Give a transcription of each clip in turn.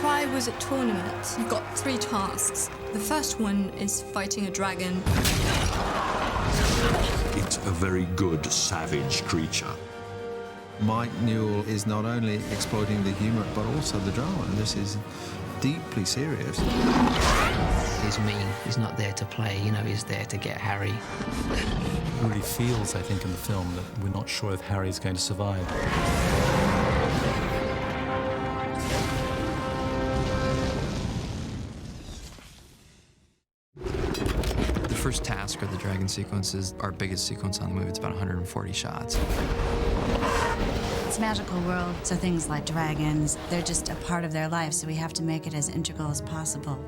I was at tournament, you've got 3 tasks. The first one is fighting a dragon. It's a very good, savage creature. Mike Newell is not only exploiting the humour, but also the drama, and this is deeply serious. He's mean. He's not there to play, you know, he's there to get Harry. It really feels, I think, in the film that we're not sure if Harry's going to survive. The first task, or the dragon sequence, is our biggest sequence on the movie. It's about 140 shots. It's a magical world, so things like dragons, they're just a part of their life, so we have to make it as integral as possible.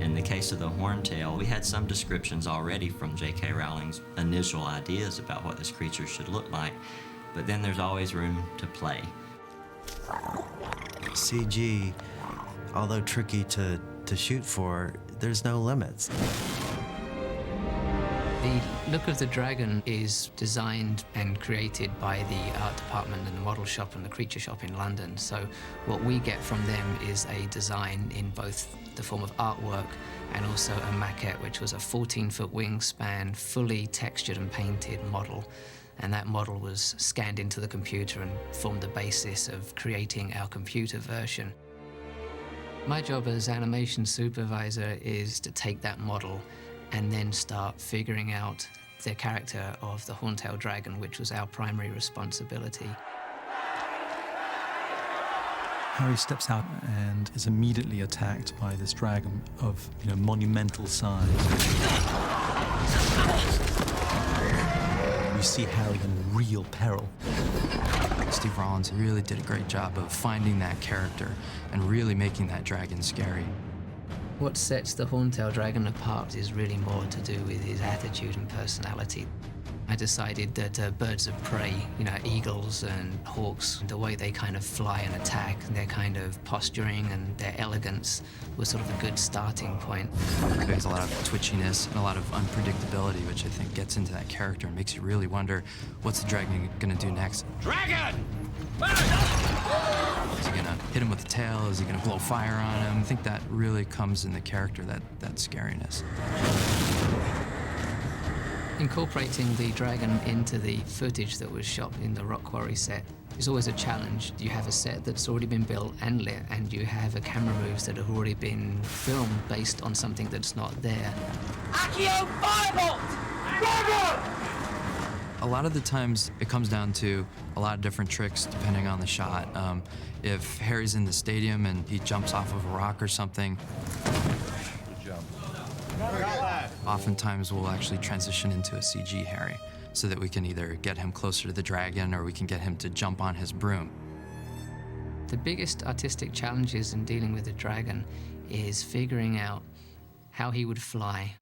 In the case of the horntail, we had some descriptions already from J.K. Rowling's initial ideas about what this creature should look like, but then there's always room to play. CG, although tricky to shoot for, there's no limits. The look of the dragon is designed and created by the art department and the model shop and the creature shop in London. So what we get from them is a design in both the form of artwork and also a maquette, which was a 14-foot wingspan, fully textured and painted model. And that model was scanned into the computer and formed the basis of creating our computer version. My job as animation supervisor is to take that model and then start figuring out the character of the horntail dragon, which was our primary responsibility. Harry steps out and is immediately attacked by this dragon of, monumental size. We see Harry in real peril. Steve Rollins really did a great job of finding that character and really making that dragon scary. What sets the horntail dragon apart is really more to do with his attitude and personality. I decided that birds of prey, eagles and hawks, the way they kind of fly and attack, their kind of posturing and their elegance was sort of a good starting point. There's a lot of twitchiness and a lot of unpredictability, which I think gets into that character and makes you really wonder, what's the dragon gonna do next? Dragon! Is he gonna hit him with the tail? Is he gonna blow fire on him? I think that really comes in the character, that scariness. Incorporating the dragon into the footage that was shot in the Rock Quarry set is always a challenge. You have a set that's already been built and lit, and you have a camera moves that have already been filmed based on something that's not there. Accio Firebolt! Dragon! A lot of the times, it comes down to a lot of different tricks depending on the shot. If Harry's in the stadium and he jumps off of a rock or something, oftentimes we'll actually transition into a CG Harry so that we can either get him closer to the dragon or we can get him to jump on his broom. The biggest artistic challenges in dealing with the dragon is figuring out how he would fly.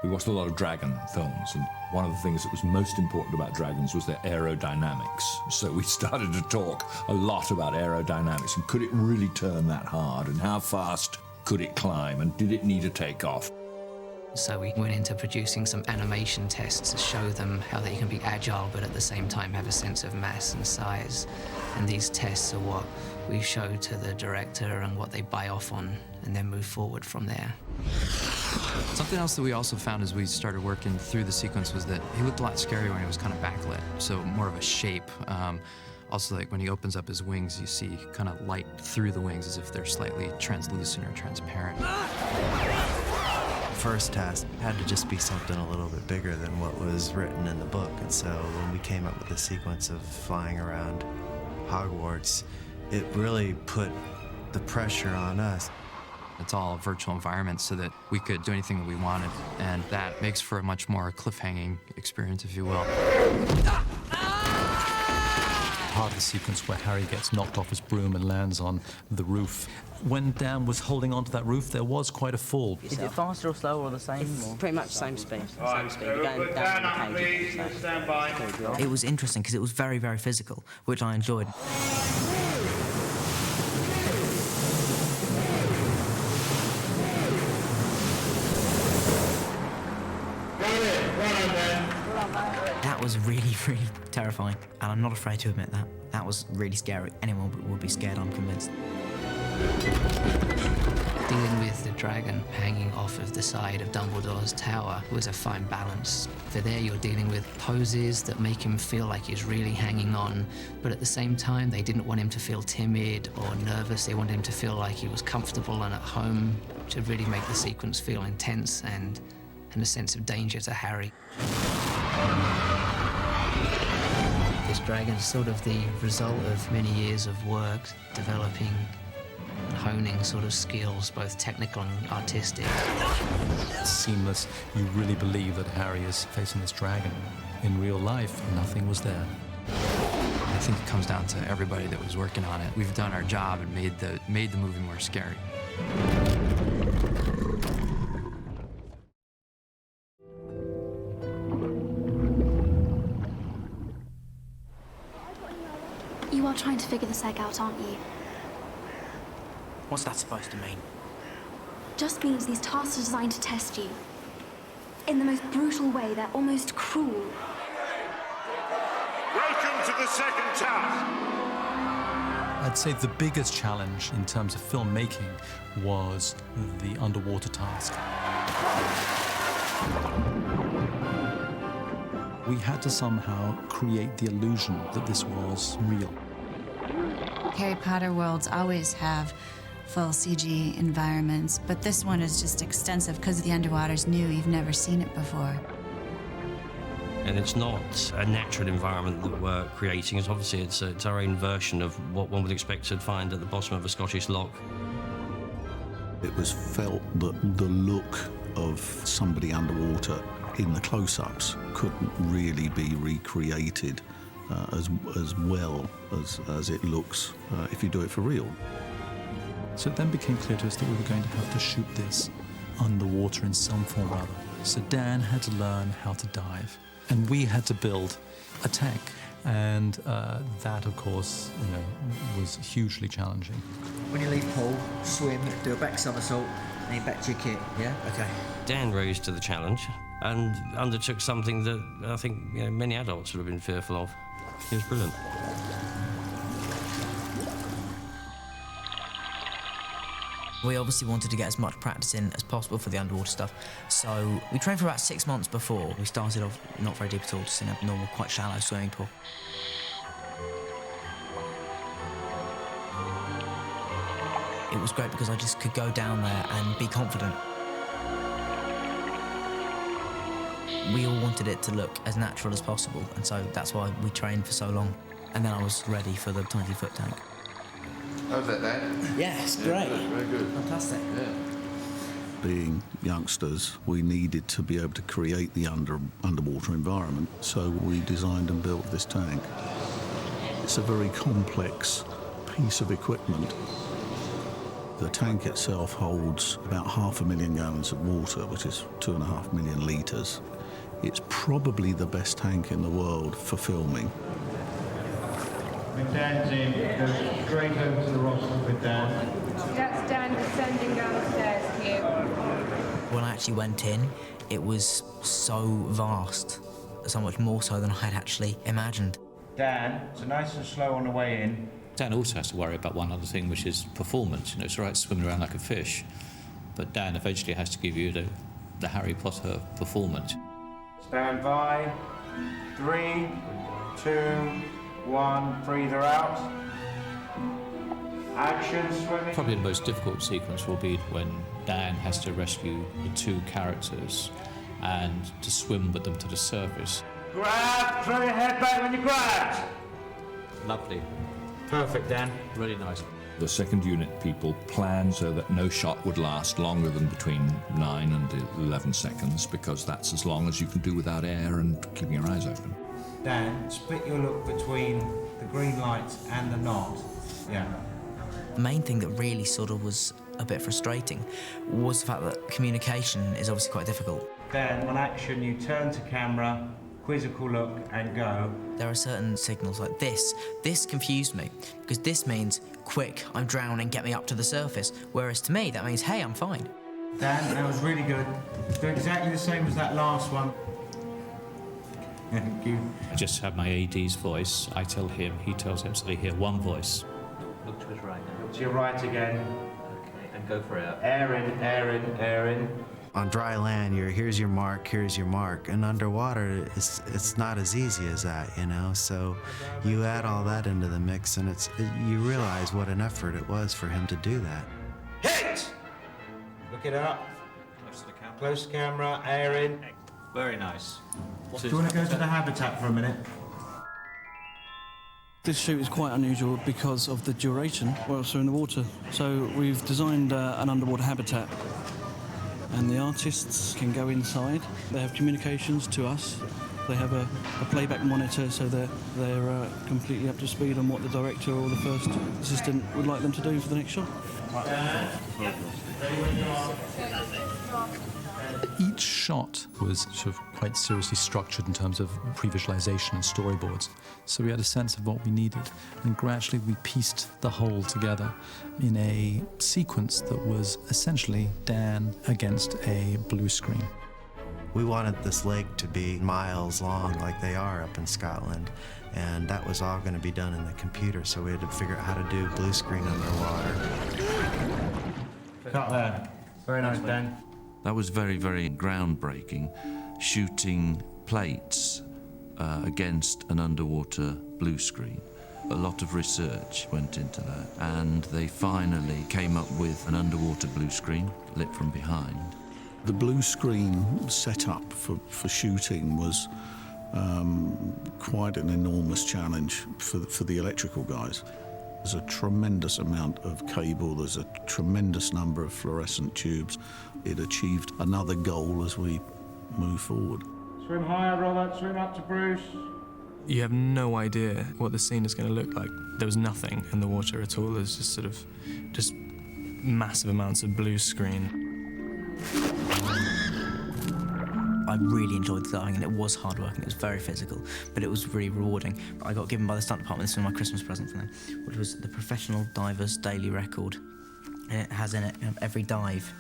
We watched a lot of dragon films, and one of the things that was most important about dragons was their aerodynamics. So we started to talk a lot about aerodynamics, and could it really turn that hard, and how fast could it climb, and did it need a takeoff? So we went into producing some animation tests to show them how they can be agile, but at the same time have a sense of mass and size. And these tests are what we show to the director and what they buy off on, and then move forward from there. Something else that we also found as we started working through the sequence was that he looked a lot scarier when he was kind of backlit, so more of a shape. Also, like when he opens up his wings, you see kind of light through the wings as if they're slightly translucent or transparent. First task had to just be something a little bit bigger than what was written in the book, and so when we came up with the sequence of flying around Hogwarts, it really put the pressure on us. It's all a virtual environment so that we could do anything that we wanted, and that makes for a much more cliffhanging experience, if you will. Part of the sequence where Harry gets knocked off his broom and lands on the roof. When Dan was holding onto that roof, there was quite a fall. Is it faster or slower or the same? It's pretty much the same speed. Same speed. You're going down the cage. Stand by. It was interesting because it was very, very physical, which I enjoyed. That was really, really terrifying, and I'm not afraid to admit that. That was really scary. Anyone would be scared, I'm convinced. Dealing with the dragon hanging off of the side of Dumbledore's tower was a fine balance. For there you're dealing with poses that make him feel like he's really hanging on, but at the same time they didn't want him to feel timid or nervous. They wanted him to feel like he was comfortable and at home, to really make the sequence feel intense and a sense of danger to Harry. This dragon's sort of the result of many years of work developing and honing sort of skills, both technical and artistic. Seamless. You really believe that Harry is facing this dragon. In real life, nothing was there. I think it comes down to everybody that was working on it. We've done our job and made the movie more scary. You are trying to figure this egg out, aren't you? What's that supposed to mean? Just means these tasks are designed to test you. In the most brutal way, they're almost cruel. Welcome to the second task. I'd say the biggest challenge in terms of filmmaking was the underwater task. We had to somehow create the illusion that this was real. Harry Potter worlds always have full CG environments, but this one is just extensive because the underwater's new. You've never seen it before. And it's not a natural environment that we're creating. It's obviously it's our own version of what one would expect to find at the bottom of a Scottish loch. It was felt that the look of somebody underwater in the close-ups couldn't really be recreated as well as it looks if you do it for real. So it then became clear to us that we were going to have to shoot this underwater in some form or other. So Dan had to learn how to dive, and we had to build a tank. And that, of course, was hugely challenging. When you leave pool, swim, do a back somersault, and then back to your kit, yeah? Okay. Dan rose to the challenge and undertook something that I think many adults would have been fearful of. He was brilliant. We obviously wanted to get as much practice in as possible for the underwater stuff, so we trained for about 6 months before. We started off not very deep at all, just in a normal, quite shallow swimming pool. It was great because I just could go down there and be confident. We all wanted it to look as natural as possible, and so that's why we trained for so long. And then I was ready for the 20-foot tank. How's that, Dan? Yeah, it's great. Very good. Fantastic. Yeah. Being youngsters, we needed to be able to create the underwater environment, so we designed and built this tank. It's a very complex piece of equipment. The tank itself holds about 500,000 gallons of water, which is 2.5 million litres. It's probably the best tank in the world for filming. When Dan's in, go straight over to the rostrum with Dan. That's Dan descending down the stairs here. When I actually went in, it was so vast, so much more so than I had actually imagined. Dan, so nice and slow on the way in. Dan also has to worry about one other thing, which is performance. It's all right swimming around like a fish, but Dan eventually has to give you the Harry Potter performance. Stand by. 3, 2, 1, breather out. Action, swimming. Probably the most difficult sequence will be when Dan has to rescue the two characters and to swim with them to the surface. Grab, throw your head back when you grabbed. Lovely. Perfect, Dan. Really nice. The second unit people planned so that no shot would last longer than between 9 and 11 seconds, because that's as long as you can do without air and keeping your eyes open. Dan, split your look between the green lights and the knot. Yeah. The main thing that really sort of was a bit frustrating was the fact that communication is obviously quite difficult. Dan, on action, you turn to camera, quizzical look, and go. There are certain signals like this. This confused me, because this means, quick, I'm drowning, get me up to the surface. Whereas to me, that means, hey, I'm fine. Dan, that was really good. Do exactly the same as that last one. Thank you. I just have my AD's voice. I tell him, he tells him, so they hear one voice. Look to his right now. Look to your right again. Okay, and go for it. Air in, air in, air in. On dry land, here's your mark, and underwater, it's not as easy as that, you know. So you add all that into the mix, and you realize what an effort it was for him to do that. Hit! Look it up. Close to the camera. Close camera, air in. Very nice. Do you want to go to the habitat for a minute? This shoot is quite unusual because of the duration whilst we're in the water. So we've designed an underwater habitat, and the artists can go inside. They have communications to us. They have a playback monitor, so they're completely up to speed on what the director or the first assistant would like them to do for the next shot. Each shot was sort of quite seriously structured in terms of pre-visualization and storyboards. So we had a sense of what we needed, and gradually we pieced the whole together in a sequence that was essentially Dan against a blue screen. We wanted this lake to be miles long like they are up in Scotland, and that was all going to be done in the computer, so we had to figure out how to do blue screen underwater. Cut there. Very nice, Dan. That was very, very groundbreaking, shooting plates against an underwater blue screen. A lot of research went into that, and they finally came up with an underwater blue screen lit from behind. The blue screen setup for shooting was quite an enormous challenge for the electrical guys. There's a tremendous amount of cable, there's a tremendous number of fluorescent tubes. It achieved another goal as we move forward. Swim higher, Robert, swim up to Bruce. You have no idea what the scene is going to look like. There was nothing in the water at all. There's just just massive amounts of blue screen. I really enjoyed the diving, and it was hard work, and it was very physical, but it was really rewarding. I got given by the stunt department, this was my Christmas present for them, which was the Professional Diver's Daily Record. And it has in it every dive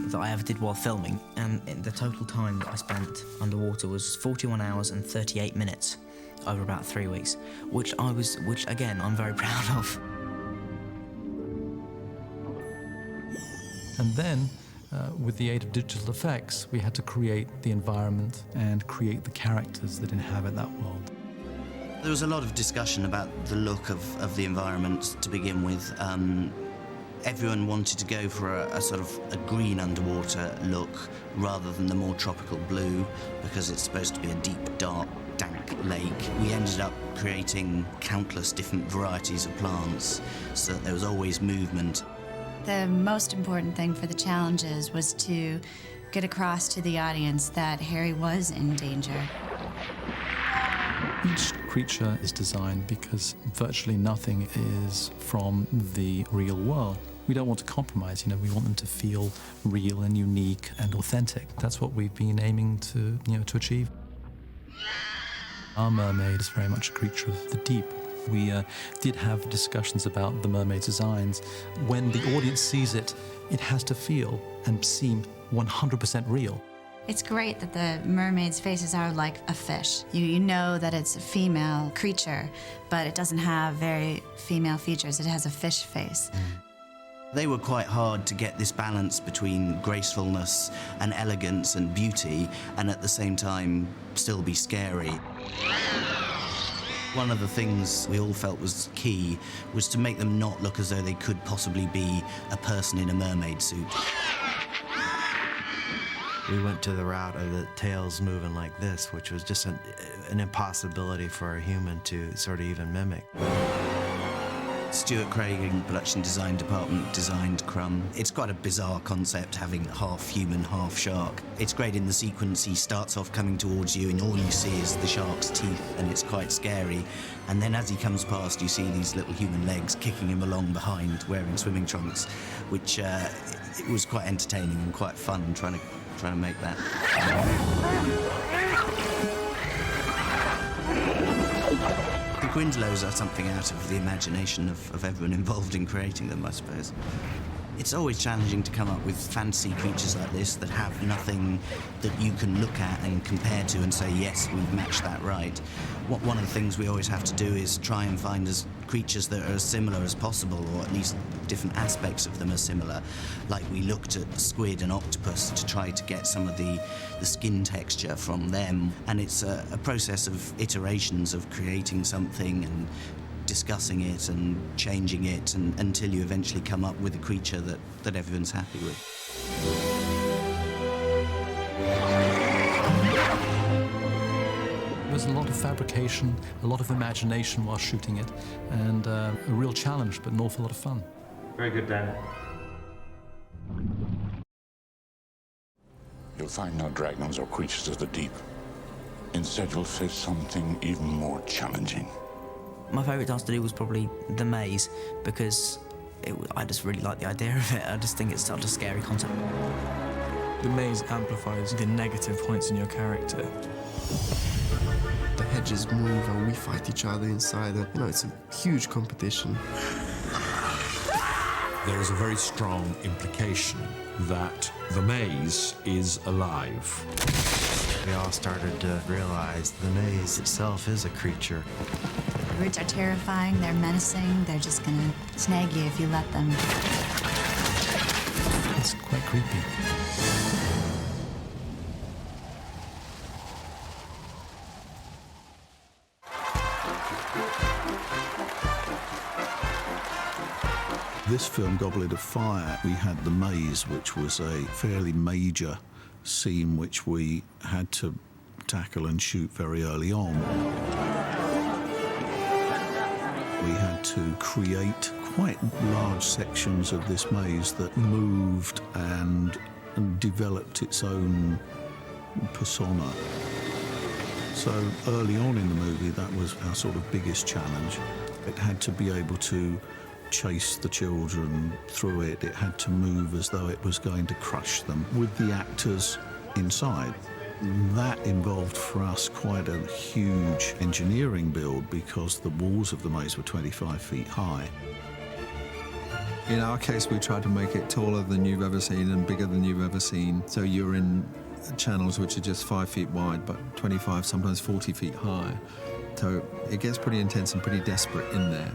that I ever did while filming, and the total time that I spent underwater was 41 hours and 38 minutes over about 3 weeks, which again, I'm very proud of. And then, with the aid of digital effects, we had to create the environment and create the characters that inhabit that world. There was a lot of discussion about the look of the environment to begin with. Everyone wanted to go for a sort of a green underwater look rather than the more tropical blue, because it's supposed to be a deep, dark, dank lake. We ended up creating countless different varieties of plants so that there was always movement. The most important thing for the challenges was to get across to the audience that Harry was in danger. Each creature is designed because virtually nothing is from the real world. We don't want to compromise, we want them to feel real and unique and authentic. That's what we've been aiming to achieve. Our mermaid is very much a creature of the deep. We did have discussions about the mermaid designs. When the audience sees it, it has to feel and seem 100% real. It's great that the mermaid's faces are like a fish. You know that it's a female creature, but it doesn't have very female features. It has a fish face. They were quite hard to get this balance between gracefulness and elegance and beauty, and at the same time still be scary. One of the things we all felt was key was to make them not look as though they could possibly be a person in a mermaid suit. We went to the route of the tails moving like this, which was just an impossibility for a human to sort of even mimic. Stuart Craig in production design department designed Crumb. It's quite a bizarre concept, having half human, half shark. It's great in the sequence. He starts off coming towards you and all you see is the shark's teeth, and it's quite scary. And then as he comes past, you see these little human legs kicking him along behind, wearing swimming trunks, which it was quite entertaining and quite fun trying to make that. The Grinslows are something out of the imagination of everyone involved in creating them, I suppose. It's always challenging to come up with fantasy creatures like this that have nothing that you can look at and compare to and say, yes, we've matched that right. One of the things we always have to do is try and find creatures that are as similar as possible, or at least different aspects of them are similar. Like we looked at squid and octopus to try to get some of the skin texture from them. And it's a process of iterations of creating something and discussing it and changing it until you eventually come up with a creature that everyone's happy with. There was a lot of fabrication, a lot of imagination while shooting it, and a real challenge, but an awful lot of fun. Very good, Dan. You'll find no dragons or creatures of the deep. Instead, you'll face something even more challenging. My favourite task to do was probably the maze, because I just really like the idea of it. I just think it's such a scary concept. The maze amplifies the negative points in your character. The hedges move and we fight each other inside. You know, it's a huge competition. There is a very strong implication that the maze is alive. We all started to realize the maze itself is a creature. The roots are terrifying, they're menacing, they're just gonna snag you if you let them. It's quite creepy. This film, Goblet of Fire, we had the maze, which was a fairly major scene which we had to tackle and shoot very early on. We had to create quite large sections of this maze that moved and developed its own persona. So early on in the movie, that was our sort of biggest challenge. It had to be able to chase the children through it. It had to move as though it was going to crush them with the actors inside. That involved for us quite a huge engineering build because the walls of the maze were 25 feet high. In our case, we tried to make it taller than you've ever seen and bigger than you've ever seen. So you're in channels which are just 5 feet wide, but 25, sometimes 40 feet high. So it gets pretty intense and pretty desperate in there.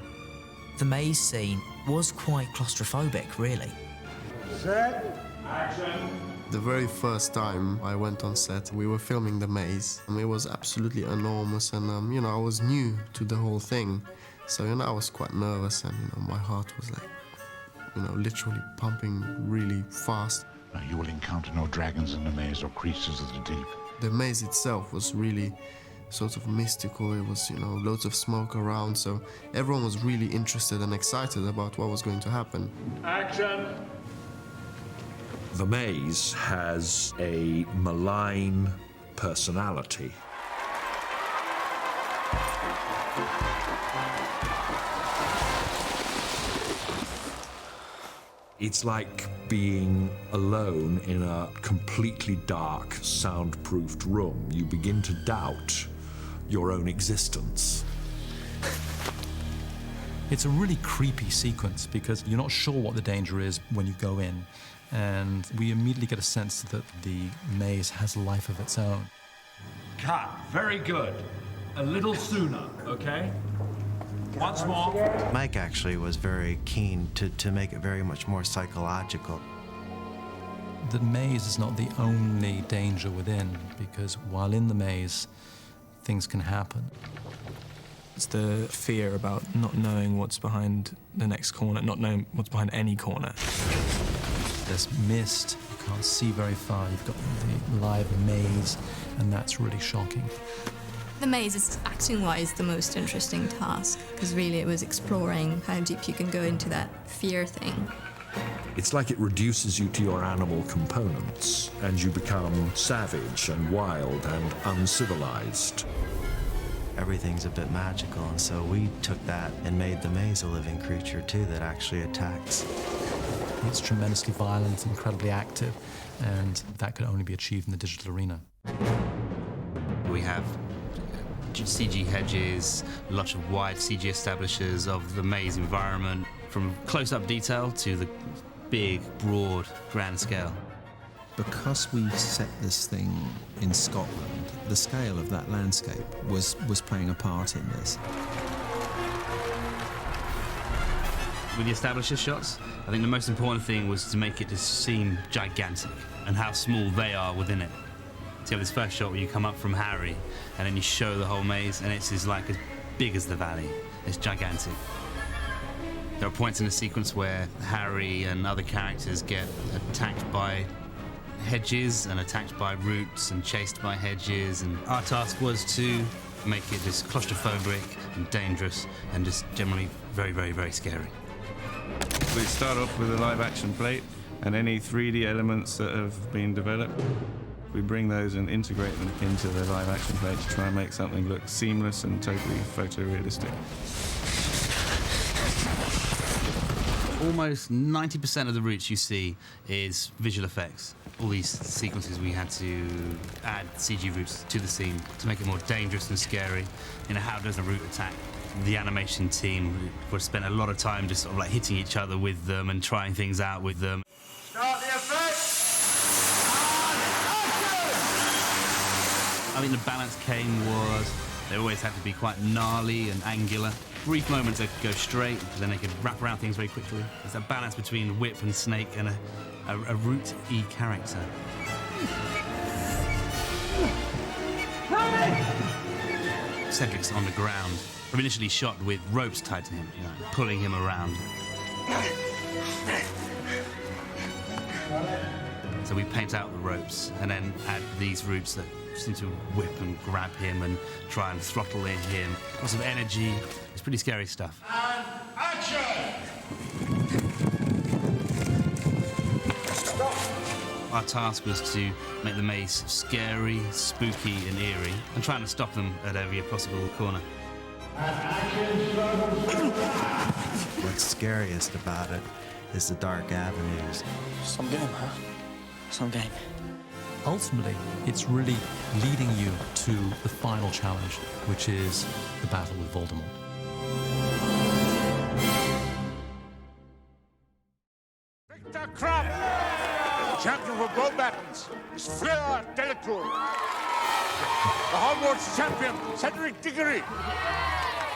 The maze scene was quite claustrophobic, really. Set, action. The very first time I went on set, we were filming the maze, and it was absolutely enormous, and you know, I was new to the whole thing, so you know, I was quite nervous, and you know, my heart was like, you know, literally pumping really fast. Now, you will encounter no dragons in the maze or creatures of the deep. The maze itself was really sort of mystical. It was, you know, loads of smoke around, so everyone was really interested and excited about what was going to happen. Action. The maze has a malign personality. It's like being alone in a completely dark, soundproofed room. You begin to doubt your own existence. It's a really creepy sequence because you're not sure what the danger is when you go in, and we immediately get a sense that the maze has a life of its own. Cut. Very good. A little sooner, okay? Once more. Mike actually was very keen to make it very much more psychological. The maze is not the only danger within, because while in the maze, things can happen. It's the fear about not knowing what's behind the next corner, not knowing what's behind any corner. There's mist, you can't see very far, you've got the live maze, and that's really shocking. The maze is, acting-wise, the most interesting task, because really it was exploring how deep you can go into that fear thing. It's like it reduces you to your animal components, and you become savage and wild and uncivilized. Everything's a bit magical, and so we took that and made the maze a living creature too that actually attacks. It's tremendously violent, incredibly active, and that could only be achieved in the digital arena. We have CG hedges, a lot of wide CG establishers of the maze environment, from close-up detail to the big, broad, grand scale. Because we set this thing in Scotland, the scale of that landscape was playing a part in this. With the establisher shots, I think the most important thing was to make it just seem gigantic and how small they are within it. So you have this first shot where you come up from Harry and then you show the whole maze and it's like as big as the valley. It's gigantic. There are points in the sequence where Harry and other characters get attacked by hedges and attacked by roots and chased by hedges, and our task was to make it just claustrophobic and dangerous and just generally very, very, very scary. We start off with a live action plate and any 3D elements that have been developed. We bring those and integrate them into the live action plate to try and make something look seamless and totally photorealistic. Almost 90% of the routes you see is visual effects. All these sequences we had to add CG routes to the scene to make it more dangerous and scary. You know, how does a route attack? The animation team would spend a lot of time just sort of like hitting each other with them and trying things out with them. Start the effect! I think the balance was they always had to be quite gnarly and angular. Brief moments they could go straight, but then they could wrap around things very quickly. There's that balance between whip and snake and a root-y character. Cedric's on the ground. I'm initially shot with ropes tied to him, you know, pulling him around. So we paint out the ropes and then add these roots that seem to whip and grab him and try and throttle in him. Lots of energy. It's pretty scary stuff. And action! Our task was to make the maze scary, spooky and eerie and trying to stop them at every possible corner. What's scariest about it is the dark avenues. Some game, huh? Some game. Ultimately, it's really leading you to the final challenge, which is the battle with Voldemort. Victor Crumb, champion for both battles, is Fleur Delacour. The Hogwarts champion, Cedric Diggory.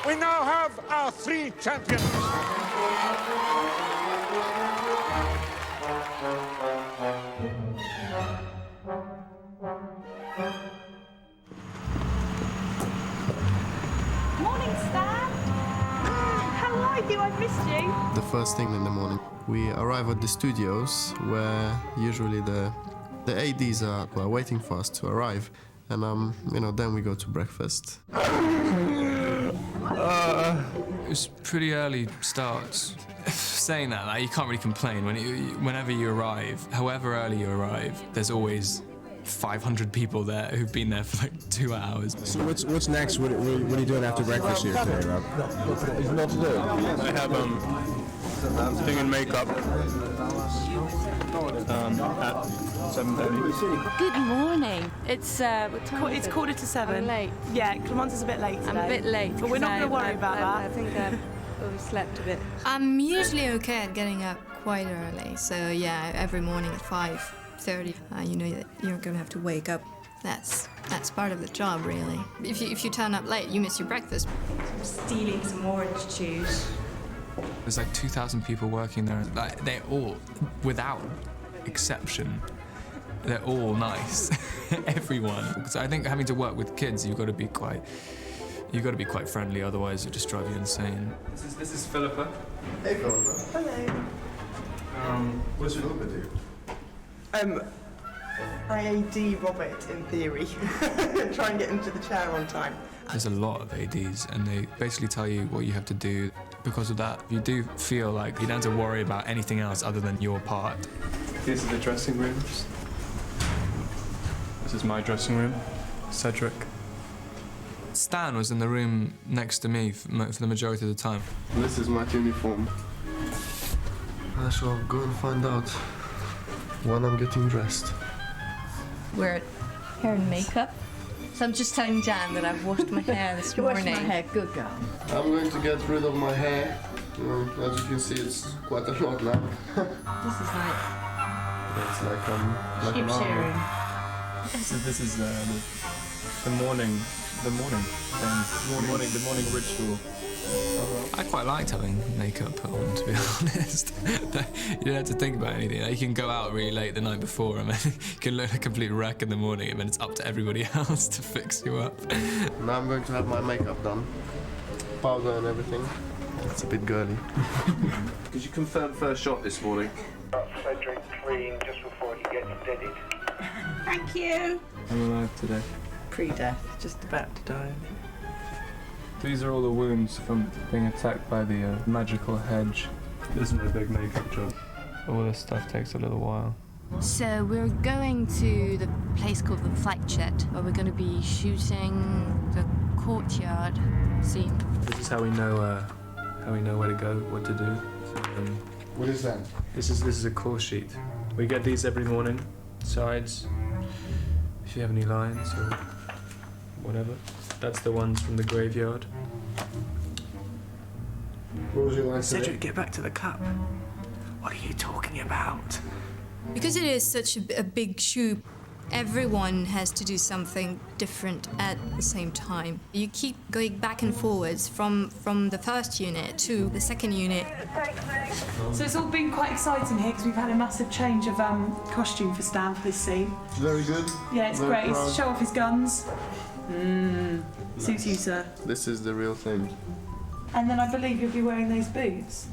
We now have our 3 champions. Morning, Stan. How are you? I've missed you. The first thing in the morning, we arrive at the studios where usually the ADs are waiting for us to arrive, and then we go to breakfast. It was pretty early starts. Saying that, like, you can't really complain. Whenever you arrive, however early you arrive, there's always 500 people there who've been there for like 2 hours. So what's next? What are you doing after breakfast here today, Rob? I have thing and makeup at 7:30. Good morning. It's what time It's 7:45. I'm late. Yeah, Clamanta's a bit late today. I'm a bit late. But we're not going to worry about that. I think I've overslept a bit. I'm usually okay at getting up quite early. So yeah, every morning at 5:30, you know that you're going to have to wake up. That's part of the job, really. If you turn up late, you miss your breakfast. I'm stealing some orange juice. There's like 2,000 people working there. Like, they're all, without exception, they're all nice. Everyone. Because I think having to work with kids, you've got to be quite friendly. Otherwise, it'll just drive you insane. This is Philippa. Hey, Philippa. Hello. What does Philippa do? IAD Robert, in theory. Try and get into the chair on time. There's a lot of ADs, and they basically tell you what you have to do. Because of that, you do feel like you don't have to worry about anything else other than your part. These are the dressing rooms. This is my dressing room. Cedric. Stan was in the room next to me for the majority of the time. This is my uniform. I shall go and find out when I'm getting dressed. We're at hair and makeup. So I'm just telling Jan that I've washed my hair this morning. Washed my hair, good girl. I'm going to get rid of my hair As you can see, it's quite a lot now. This is like It's like sheep an army. shearing. So this is the morning ritual. I quite liked having makeup put on, to be honest. You don't have to think about anything. You can go out really late the night before and then you can look like a complete wreck in the morning, and then it's up to everybody else to fix you up. Now I'm going to have my makeup done. Powder and everything. It's a bit girly. Could you confirm first shot this morning? Cedric clean just before he gets deaded. Thank you. I'm alive today. Pre-death, just about to die. These are all the wounds from being attacked by the magical hedge. This is my big makeup job. All this stuff takes a little while. So we're going to the place called the flight jet, where we're going to be shooting the courtyard scene. This is how we know where to go, what to do. So, what is that? This is a call sheet. We get these every morning. Sides. If you have any lines or whatever. That's the ones from the graveyard. What was your line Cedric, get back to the cup. What are you talking about? Because it is such a big shoot, everyone has to do something different at the same time. You keep going back and forwards from the first unit to the second unit. So it's all been quite exciting here because we've had a massive change of costume for Stan for this scene. Very good. Yeah, it's Very great. proud. Show off his guns. Suits you, sir. This is the real thing. And then I believe you'll be wearing those boots.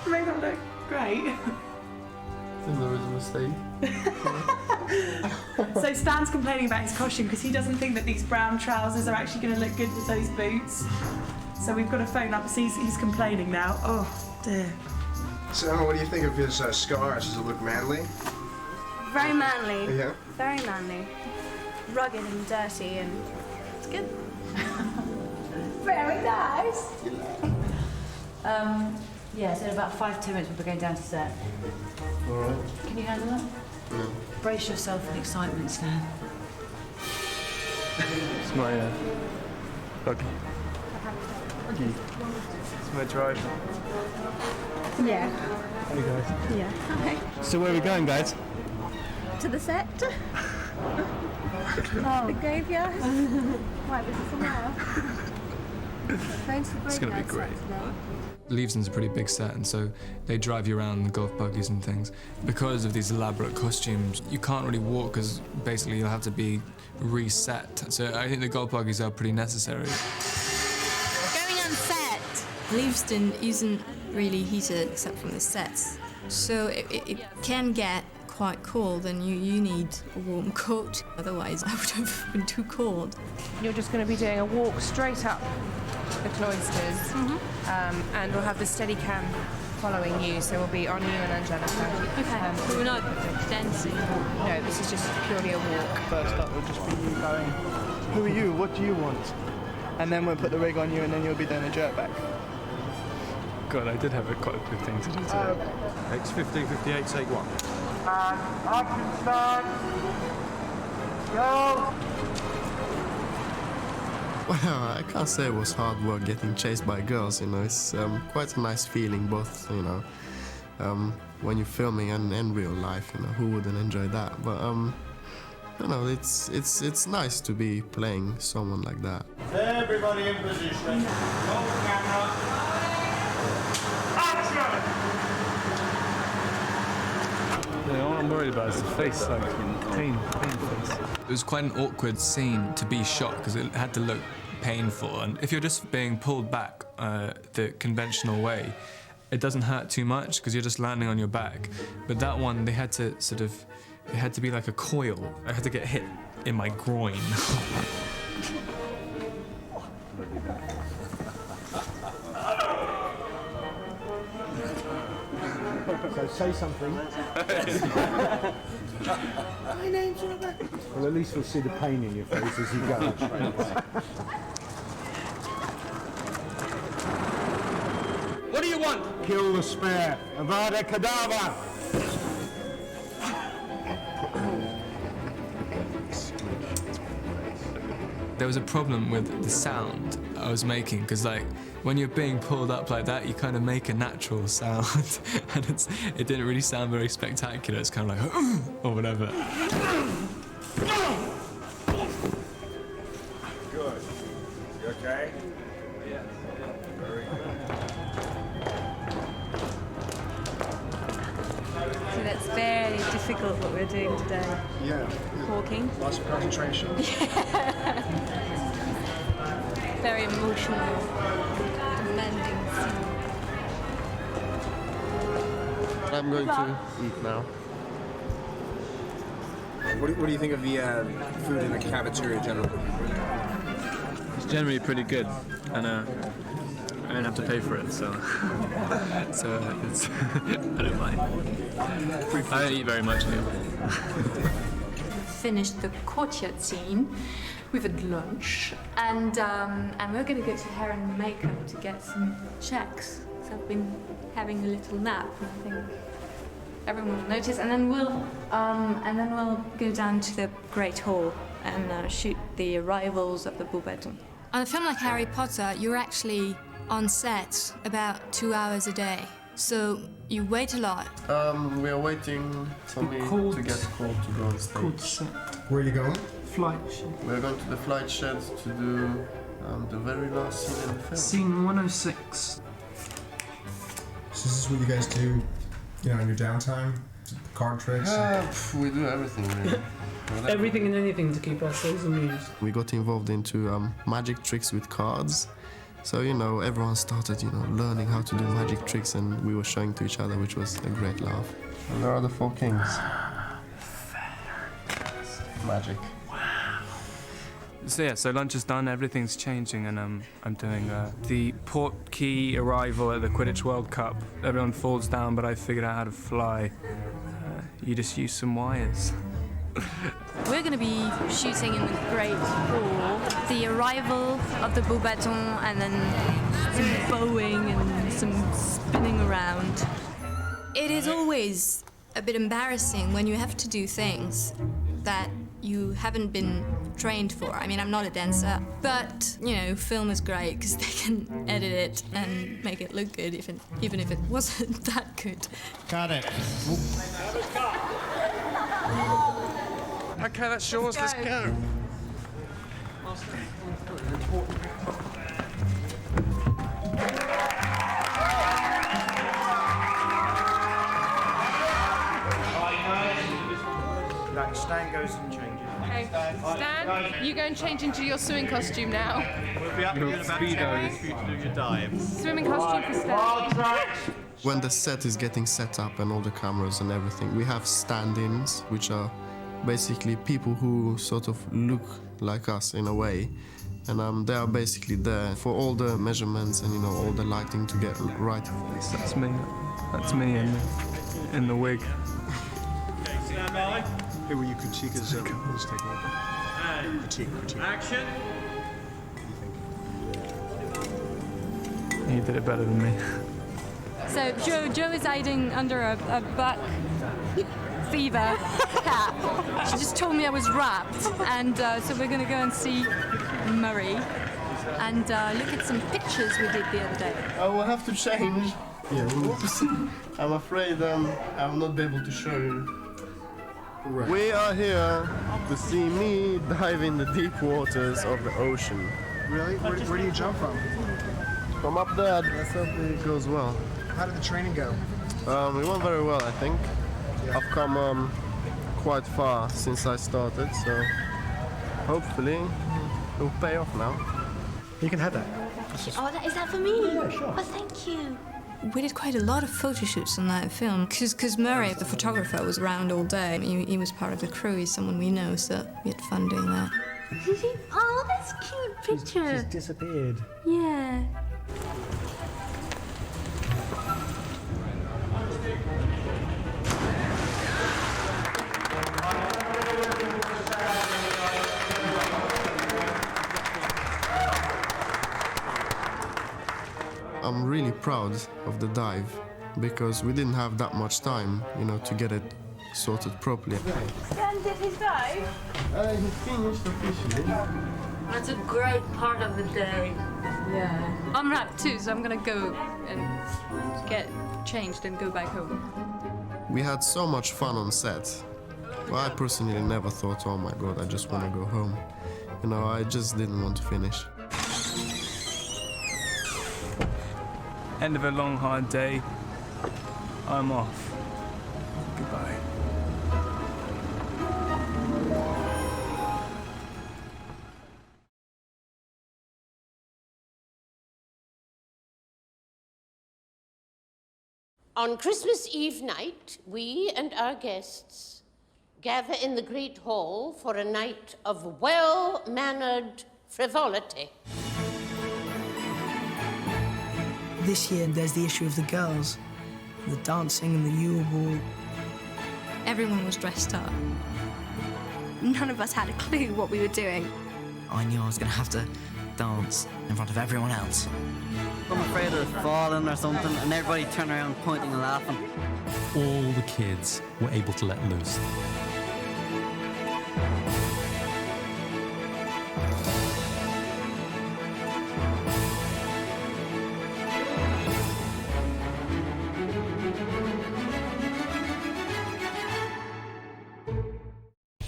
May not look great. I think there is a mistake. So Stan's complaining about his costume because he doesn't think that these brown trousers are actually going to look good with those boots. So we've got to phone up. He's complaining now. Oh dear. So Emma, what do you think of his scars? Does it look manly? Very manly. Yeah. Very manly. Rugged and dirty, and it's good. Very nice. Yeah, so in about 5-10 minutes we'll be going down to set. Alright. Can you handle that? Yeah. Brace yourself in excitement, Stan. It's my buggy. Buggy? It's my driver. Yeah. Hey guys. Yeah. Hi. So where are we going, guys? To the set. The graveyard. Right, this is somewhere else. Going to the It's gonna be graveyard great. set today. Leavesden's a pretty big set, and so they drive you around in the golf buggies and things. Because of these elaborate costumes, you can't really walk because basically you'll have to be reset. So I think the golf buggies are pretty necessary. Going on set, Leavesden isn't really heated except from the sets. So it can get quite cold and you need a warm coat. Otherwise I would have been too cold. You're just going to be doing a walk straight up the cloisters, and we'll have the Steadicam following you, so we'll be on you and Angelica. Okay, but we're not dancing. No, this is just purely a walk. First up will just be you going, who are you, what do you want? And then we'll put the rig on you and then you'll be doing a jerk back. God, I did have quite a good thing to do today. X1558, take one. Action start. Go. Well, I can't say it was hard work getting chased by girls, you know. It's quite a nice feeling, both, you know, when you're filming and in real life, you know, who wouldn't enjoy that? But, you know, it's nice to be playing someone like that. Everybody in position. Roll camera. Action! Yeah, all I'm worried about is the face, like pain face. It was quite an awkward scene to be shot because it had to look painful, and if you're just being pulled back the conventional way, it doesn't hurt too much because you're just landing on your back. But that one, they had to sort of, it had to be like a coil. I had to get hit in my groin. So say something. My name's Robert. Well, at least we'll see the pain in your face as you go. What do you want? Kill the spare. Avada Kedavra. there was a problem with the sound I was making, because like when you're being pulled up like that, you kind of make a natural sound, and it didn't really sound very spectacular. It's kind of like or whatever. Good. You okay? Yeah. Very good. So that's very difficult what we're doing today. Yeah. Walking. Lots of concentration. Very emotional, demanding scene. I'm going to eat now. What do you think of the food in the cafeteria generally? It's generally pretty good, and I don't have to pay for it, so it's I don't mind. I don't eat very much anyway. Finished the courtyard scene. We've had lunch, and we're going to go to hair and makeup to get some checks. So I've been having a little nap, and I think everyone will notice. And then we'll go down to the Great Hall and shoot the arrivals of the Beauxbatons. On a film like Harry Potter, you're actually on set about 2 hours a day. So you wait a lot. We are waiting for me to get called to go on stage. Where are you going? Flight shed. We're going to the flight shed to do the very last scene in the film. Scene 106. So this is what you guys do, in your downtime? Card tricks? We do everything, really. Everything and anything to keep ourselves amused. We got involved into magic tricks with cards. So, everyone started, learning how to do magic tricks, and we were showing to each other, which was a great laugh. And there are the 4 kings. Magic. So lunch is done, everything's changing, and I'm doing the port key arrival at the Quidditch World Cup. Everyone falls down, but I figured out how to fly. You just use some wires. We're going to be shooting in the Great Hall, the arrival of the Beauxbatons, and then some bowing and some spinning around. It is always a bit embarrassing when you have to do things that you haven't been trained for. I mean, I'm not a dancer, but, film is great because they can edit it and make it look good even if it wasn't that good. Got it. Okay, that's yours, let's go. Right, Stan goes and changes. Okay, Stan, you go and change into your swimming costume now. We'll be up here in about 10 minutes for you to do your dive. Swimming costume for Stan. When the set is getting set up and all the cameras and everything, we have stand-ins, which are basically people who sort of look like us in a way. And they are basically there for all the measurements and, all the lighting to get right. That's me. That's me in the wig. Hey, will you critique his technique? Critique. Action. You did it better than me. So Joe is hiding under a buck fever cap. She just told me I was wrapped, and so we're going to go and see Murray and look at some pictures we did the other day. I will have to change. Yeah, oops. I'm afraid I will not be able to show you. Right. We are here to see me dive in the deep waters of the ocean. Really? Where do you jump from? From up there, let's hope it goes well. How did the training go? It went very well, I think. Yeah. I've come quite far since I started, so hopefully it will pay off now. You can have that. Oh, is that for me? Yeah, sure. Oh, thank you. We did quite a lot of photo shoots on that film because Murray, the photographer, was around all day. He was part of the crew. He's someone we know, so we had fun doing that. Oh, that's a cute picture. She's disappeared. Yeah. I'm really proud of the dive because we didn't have that much time, to get it sorted properly. Stan did his dive? He finished officially. That's a great part of the day. Yeah. I'm wrapped too, so I'm gonna go and get changed and go back home. We had so much fun on set. Well, I personally never thought, oh my god, I just want to go home. You know, I just didn't want to finish. End of a long, hard day. I'm off. Goodbye. On Christmas Eve night, we and our guests gather in the Great Hall for a night of well-mannered frivolity. This year, there's the issue of the girls, the dancing and the Yule Ball. Everyone was dressed up. None of us had a clue what we were doing. I knew I was going to have to dance in front of everyone else. I'm afraid of falling or something, and everybody turned around pointing and laughing. All the kids were able to let loose.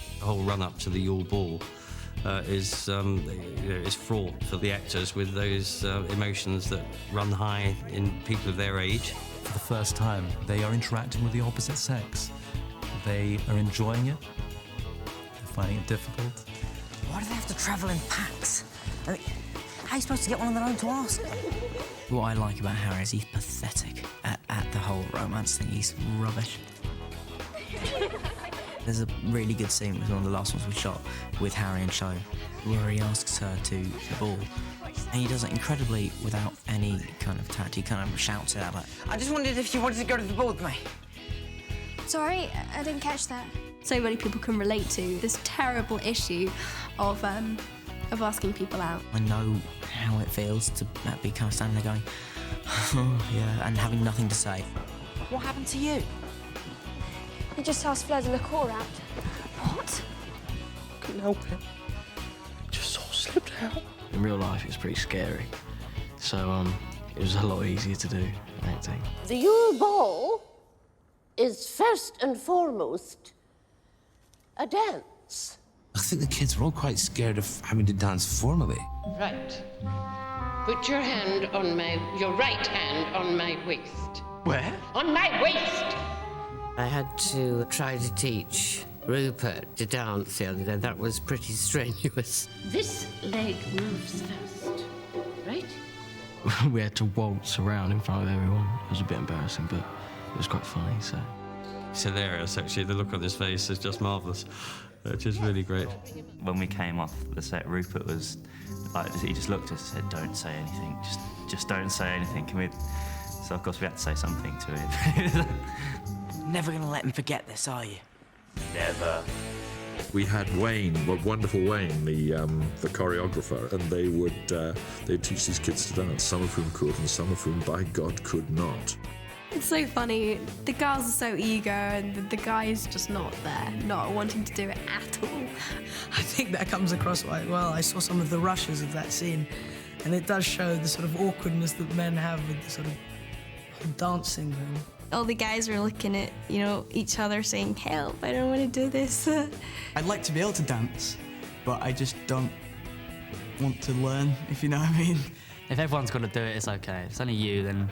The whole run-up to the Yule Ball is fraught for the actors with those emotions that run high in people of their age. For the first time, they are interacting with the opposite sex. They are enjoying it. They're finding it difficult. Why do they have to travel in packs? I mean, how are you supposed to get one on their own to ask? What I like about Harry is he's pathetic at the whole romance thing. He's rubbish. There's a really good scene, it was one of the last ones we shot, with Harry and Cho, where he asks her to the ball. And he does it incredibly without any kind of tact. He kind of shouts it out like, I just wondered if you wanted to go to the ball with me. Sorry, I didn't catch that. So many people can relate to this terrible issue of asking people out. I know how it feels to be kind of standing there going, oh, yeah, and having nothing to say. What happened to you? You just asked Fleur de la Cour out. What? Couldn't help it. Just sort of slipped out. In real life, it was pretty scary. So, it was a lot easier to do acting. The Yule Ball is first and foremost a dance. I think the kids were all quite scared of having to dance formally. Right. Put your right hand on my waist. Where? On my waist! I had to try to teach Rupert to dance the other day. That was pretty strenuous. This leg moves first, right? We had to waltz around in front of everyone. It was a bit embarrassing, but it was quite funny, so. It's hilarious, actually. The look on his face is just marvellous, which is really great. When we came off the set, Rupert was like, he just looked at us and said, don't say anything, just don't say anything. Can we? So, of course, we had to say something to it. Never gonna let him forget this, are you? Never. We had Wayne, wonderful Wayne, the choreographer, and they'd teach these kids to dance, some of whom could and some of whom, by God, could not. It's so funny. The girls are so eager and the guy is just not there, not wanting to do it at all. I think that comes across quite well. I saw some of the rushes of that scene, and it does show the sort of awkwardness that men have with the sort of dancing thing. All the guys were looking at, each other saying, help, I don't want to do this. I'd like to be able to dance, but I just don't want to learn, if you know what I mean. If everyone's got to do it, it's okay. If it's only you, then...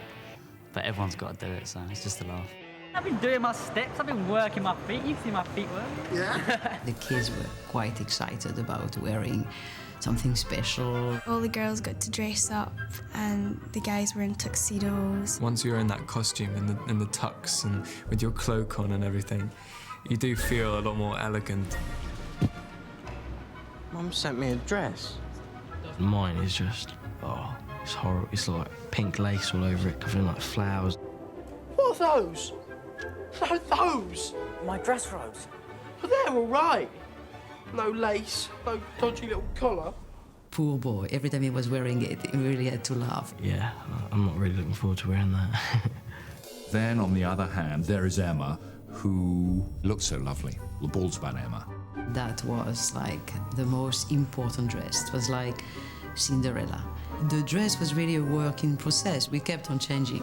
But everyone's got to do it, so it's just a laugh. I've been doing my steps, I've been working my feet. You've seen my feet work. Yeah. The kids were quite excited about wearing something special. All the girls got to dress up and the guys were in tuxedos. Once you're in that costume and the tux and with your cloak on and everything, you do feel a lot more elegant. Mum sent me a dress. Mine is just, it's horrible. It's like pink lace all over it, covered in like flowers. What are those? No, those! My dress robes. But they're all right. No lace, no dodgy little collar. Poor boy. Every time he was wearing it, he really had to laugh. Yeah, I'm not really looking forward to wearing that. Then, on the other hand, there is Emma, who looks so lovely. The ball's about Emma. That was like the most important dress. It was like Cinderella. The dress was really a work in process. We kept on changing,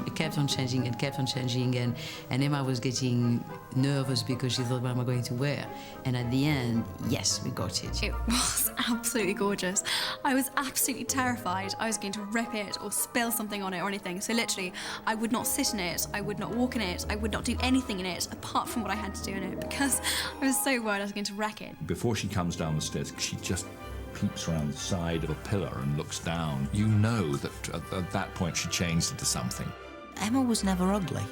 and Emma was getting nervous because she thought, what am I going to wear? And at the end, yes, we got it. It was absolutely gorgeous. I was absolutely terrified I was going to rip it or spill something on it or anything. So literally, I would not sit in it, I would not walk in it, I would not do anything in it apart from what I had to do in it because I was so worried I was going to wreck it. Before she comes down the stairs, she just peeps around the side of a pillar and looks down. You know that at that point she changed into something. Emma was never ugly.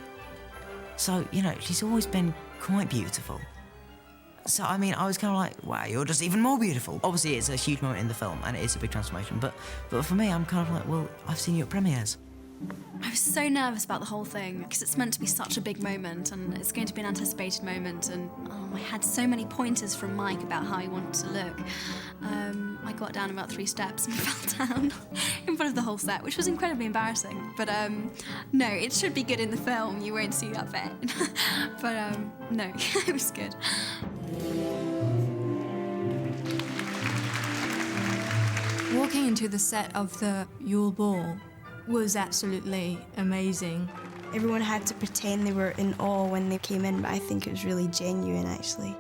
So, you know, she's always been quite beautiful. So, I mean, I was kind of like, wow, you're just even more beautiful. Obviously, it's a huge moment in the film, and it is a big transformation, but for me, I'm kind of like, well, I've seen you at premieres. I was so nervous about the whole thing because it's meant to be such a big moment and it's going to be an anticipated moment, and I had so many pointers from Mike about how he wanted to look. I got down about 3 steps and fell down in front of the whole set, which was incredibly embarrassing. But no, it should be good in the film. You won't see that bit. But no, it was good. Walking into the set of the Yule Ball was absolutely amazing. Everyone had to pretend they were in awe when they came in, but I think it was really genuine, actually.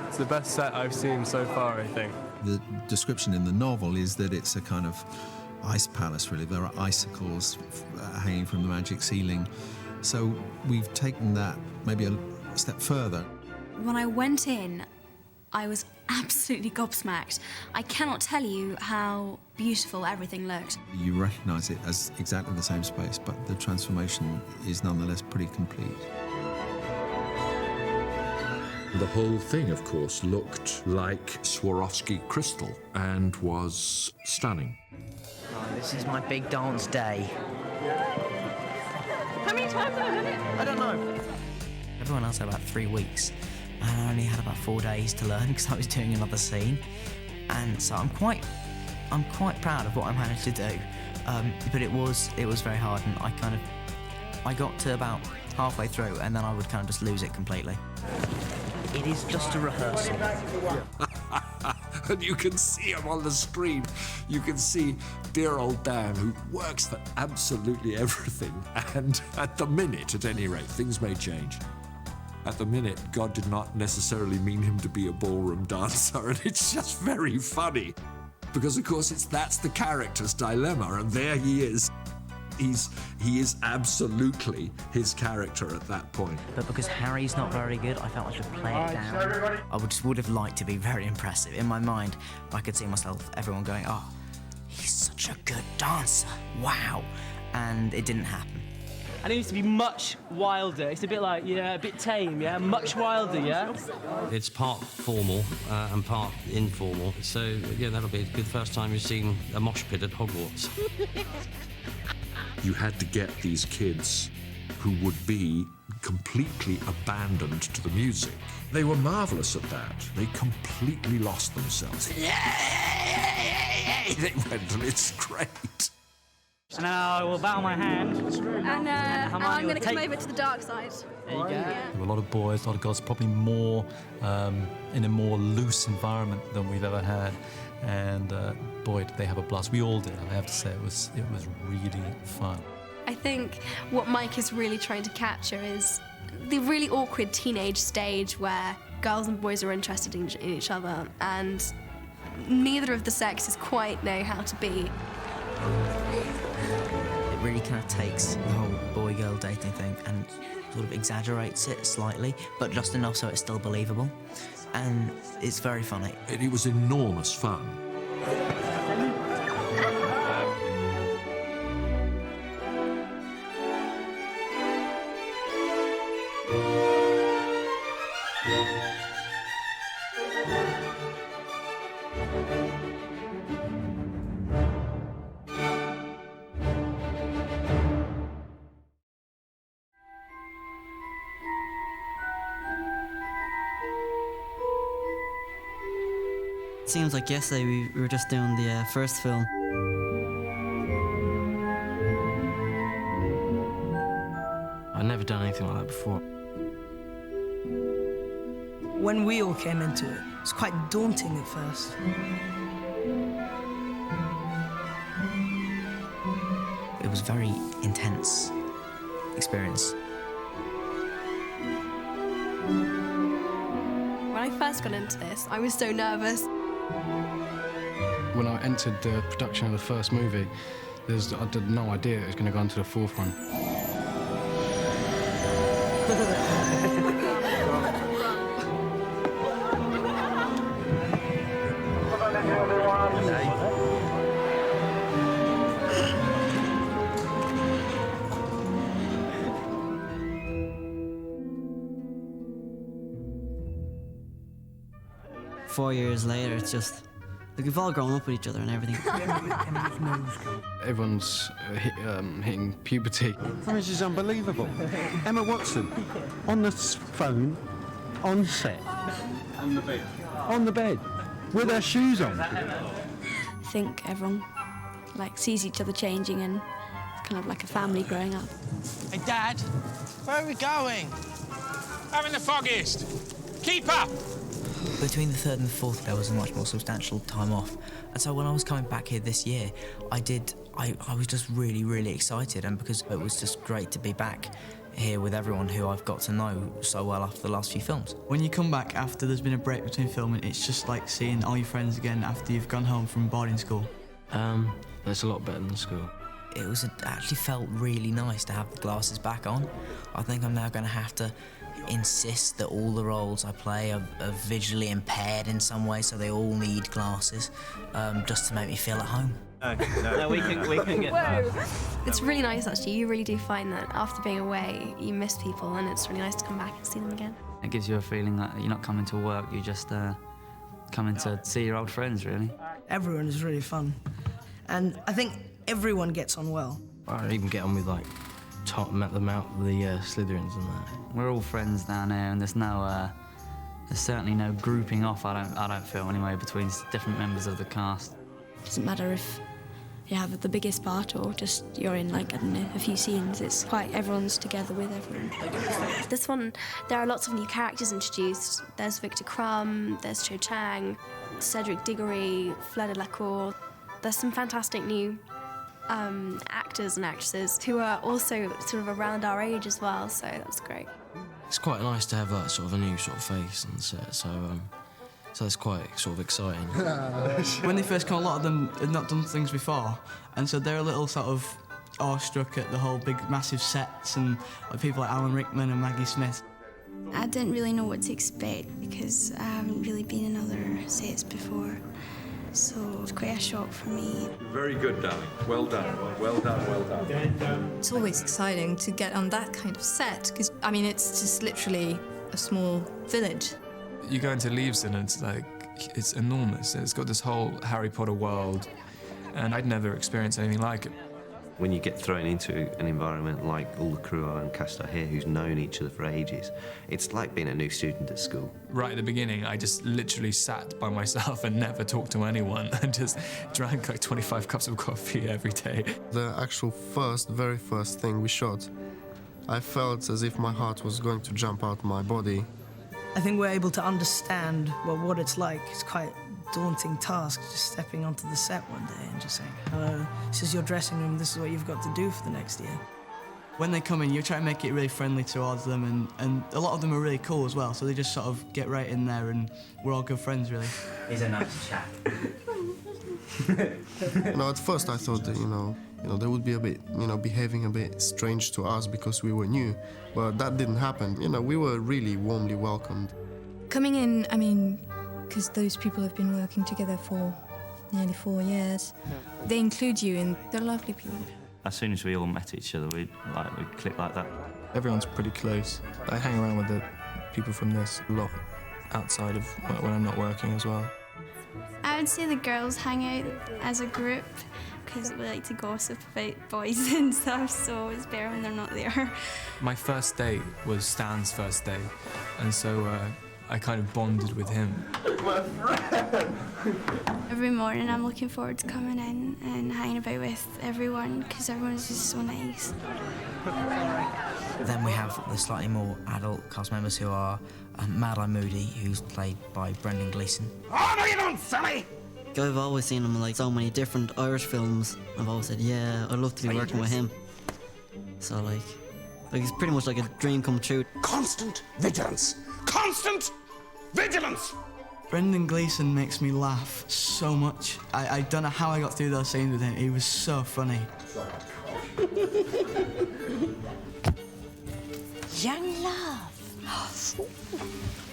It's the best set I've seen so far, I think. The description in the novel is that it's a kind of ice palace, really. There are icicles hanging from the magic ceiling. So we've taken that maybe a step further. When I went in, I was absolutely gobsmacked. I cannot tell you how beautiful everything looked. You recognise it as exactly the same space, but the transformation is nonetheless pretty complete. The whole thing, of course, looked like Swarovski crystal and was stunning. Oh, this is my big dance day. How many times have I done it? I don't know. Everyone else had about 3 weeks, and I only had about 4 days to learn because I was doing another scene. And so I'm quite proud of what I managed to do. But it was very hard, and I got to about halfway through, and then I would kind of just lose it completely. It is just a rehearsal. And you can see him on the screen. You can see dear old Dan, who works for absolutely everything. And at the minute, at any rate, things may change. At the minute, God did not necessarily mean him to be a ballroom dancer, and it's just very funny. Because, of course, that's the character's dilemma, and there he is. He is absolutely his character at that point. But because Harry's not very good, I felt I should play it down. I would have liked to be very impressive. In my mind, I could see everyone going, oh, he's such a good dancer, wow. And it didn't happen. And it needs to be much wilder. It's a bit like, a bit tame, much wilder, It's part formal and part informal. So, yeah, that'll be a good first time you've seen a mosh pit at Hogwarts. You had to get these kids who would be completely abandoned to the music. They were marvellous at that. They completely lost themselves. They went, and it's great. And now I will bow my hand. And I'm going to come over to the dark side. There you go. There were a lot of boys, a lot of girls, probably more in a more loose environment than we've ever had. And boy, did they have a blast. We all did. I have to say, it was really fun. I think what Mike is really trying to capture is the really awkward teenage stage where girls and boys are interested in each other, and neither of the sexes quite know how to be. It really kind of takes the whole boy-girl dating thing and sort of exaggerates it slightly, but just enough so it's still believable. And it's very funny. It was enormous fun. It seems like yesterday we were just doing the first film. I've never done anything like that before. When we all came into it, It's quite daunting at first. It was a very intense experience. When I first got into this, I was so nervous. When I entered the production of the first movie, I had no idea it was going to go on to the fourth one. Four years later, it's just like we've all grown up with each other and everything. Everyone's hitting puberty. This is unbelievable. Emma Watson, on the phone, on set. On the bed. On the bed, with her shoes on. I think everyone sees each other changing, and it's kind of like a family growing up. Hey, Dad, where are we going? Having the foggiest. Keep up! Between the third and the fourth, there was a much more substantial time off. And so when I was coming back here this year, I was just really, really excited, and because it was just great to be back here with everyone who I've got to know so well after the last few films. When you come back after there's been a break between filming, it's just like seeing all your friends again after you've gone home from boarding school. It's a lot better than school. It actually felt really nice to have the glasses back on. I think I'm now going to have to insist that all the roles I play are visually impaired in some way, so they all need glasses, just to make me feel at home. No, we can get that. It's really nice, actually. You really do find that after being away, you miss people, and it's really nice to come back and see them again. It gives you a feeling that you're not coming to work, you're just coming to see your old friends, really. Everyone is really fun. And I think everyone gets on well. I even get on with, the Slytherins and that. We're all friends down here, and there's certainly no grouping off, I don't feel, anyway, between different members of the cast. It doesn't matter if you have the biggest part or just you're in, I don't know, a few scenes. It's quite everyone's together with everyone. This one, there are lots of new characters introduced. There's Victor Crumb, there's Cho Chang, Cedric Diggory, Fleur Delacour. There's some fantastic new actors and actresses who are also sort of around our age as well, so that's great. It's quite nice to have sort of a new sort of face on set, so it's quite sort of exciting. When they first come, a lot of them had not done things before, and so they're a little sort of awestruck at the whole big, massive sets and people like Alan Rickman and Maggie Smith. I didn't really know what to expect because I haven't really been in other sets before. So it was quite a shock for me. Very good, darling. Well done. Well done, well done. It's always exciting to get on that kind of set because, it's just literally a small village. You go into Leavesden and it's enormous. It's got this whole Harry Potter world, and I'd never experienced anything like it. When you get thrown into an environment like all the crew and cast are here who's known each other for ages, it's like being a new student at school. Right at the beginning, I just literally sat by myself and never talked to anyone and just drank 25 cups of coffee every day. The actual very first thing we shot, I felt as if my heart was going to jump out of my body. I think we're able to understand what it's like. It's quite a daunting task, just stepping onto the set one day and just saying, hello, this is your dressing room, this is what you've got to do for the next year. When they come in, you try to make it really friendly towards them, and a lot of them are really cool as well, so they just sort of get right in there, and we're all good friends, really. He's a nice chap. At first I thought that, they would be a bit, behaving a bit strange to us because we were new, but that didn't happen. We were really warmly welcomed. Coming in, because those people have been working together for nearly 4 years, they include you, and they're lovely people. As soon as we all met each other, we clicked like that. Everyone's pretty close. I hang around with the people from this a lot outside of when I'm not working as well. I would say the girls hang out as a group because we like to gossip about boys and stuff, so it's better when they're not there. My first date was Stan's first date, and so I kind of bonded with him. My friend! Every morning I'm looking forward to coming in and hanging about with everyone because everyone is just so nice. Then we have the slightly more adult cast members who are Mad-Eye Moody, who's played by Brendan Gleeson. Oh, no, you don't, silly! I've always seen him in like so many different Irish films. I've always said, yeah, I'd love to be working with him. So like it's pretty much like a dream come true. Constant vigilance! Constant vigilance! Brendan Gleeson makes me laugh so much. I don't know how I got through those scenes with him. He was so funny. Young love.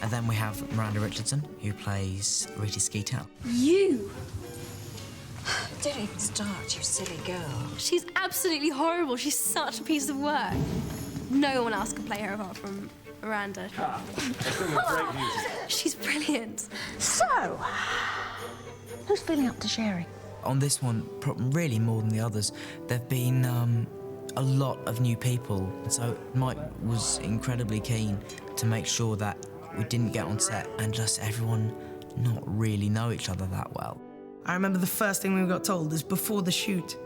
And then we have Miranda Richardson, who plays Rita Skeeter. You! Don't even start, you silly girl. She's absolutely horrible. She's such a piece of work. No one else can play her apart from Miranda. She's brilliant. So, who's feeling up to sharing? On this one, really more than the others, there've been a lot of new people. So Mike was incredibly keen to make sure that we didn't get on set and just everyone not really know each other that well. I remember the first thing we got told is before the shoot,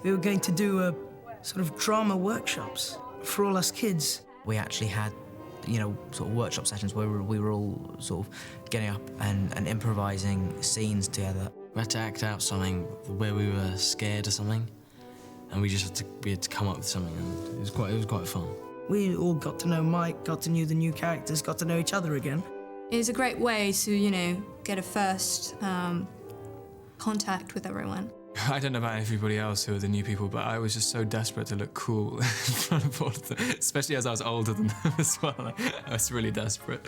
we were going to do a sort of drama workshops for all us kids. We actually had, you know, sort of workshop sessions where we were all sort of getting up and improvising scenes together. We had to act out something where we were scared of something, and we had to come up with something, and it was quite fun. We all got to know Mike, got to know the new characters, got to know each other again. It's a great way to, you know, get a first contact with everyone. I don't know about everybody else who are the new people, but I was just so desperate to look cool in front of all of them, especially as I was older than them as well. I was really desperate,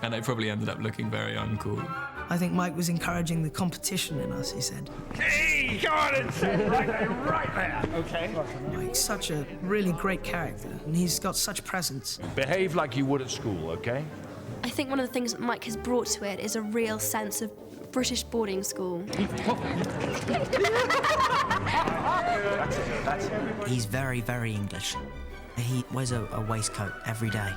and I probably ended up looking very uncool. I think Mike was encouraging the competition in us, he said. Hey, go on and sit right there. Okay. Mike's such a really great character, and he's got such presence. Behave like you would at school, okay? I think one of the things that Mike has brought to it is a real sense of British boarding school. He's very, very English. He wears a waistcoat every day,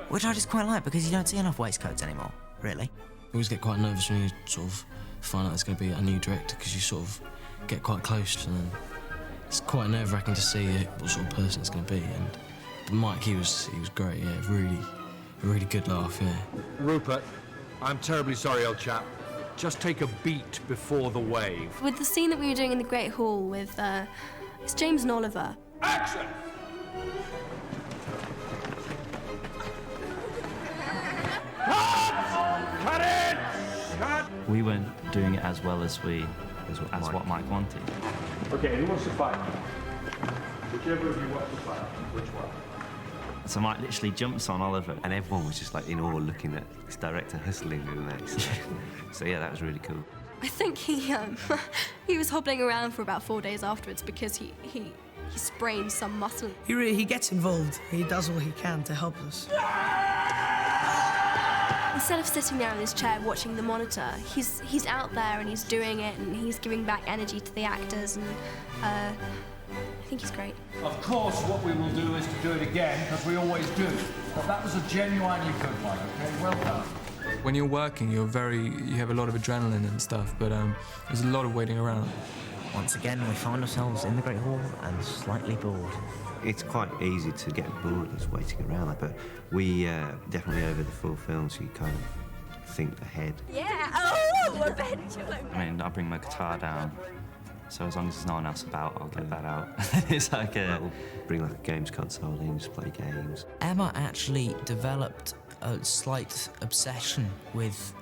which I just quite like because you don't see enough waistcoats anymore, really. I always get quite nervous when you sort of find out there's going to be a new director because you sort of get quite close and then it's quite nerve-wracking to see what sort of person it's going to be. But Mike, he was great, yeah, really good laugh, yeah. Rupert, I'm terribly sorry, old chap. Just take a beat before the wave. With the scene that we were doing in the Great Hall with, it's James and Oliver. Action! Cut it! Cut! We weren't doing it as well as what Mike wanted. Okay, who wants to fight? Whichever of you wants to fight. Which one? So Mike literally jumps on Oliver, and everyone was just like in awe, looking at this director hustling and that. So yeah, that was really cool. I think he was hobbling around for about 4 days afterwards because he sprained some muscle. He gets involved. He does all he can to help us. Instead of sitting there in his chair watching the monitor, he's out there and he's doing it and he's giving back energy to the actors, and I think he's great. Of course, what we will do is to do it again, because we always do. But that was a genuinely good one, okay? Well done. When you're working, you have a lot of adrenaline and stuff, but there's a lot of waiting around. Once again, we find ourselves in the Great Hall and slightly bored. It's quite easy to get bored just waiting around, but we definitely over the 4 films, you kind of think ahead. Yeah, oh, a pendulum. I mean, I bring my guitar down, so as long as there's no one else about, I'll get that out. It's like bring like a games console in, just play games. Emma actually developed a slight obsession with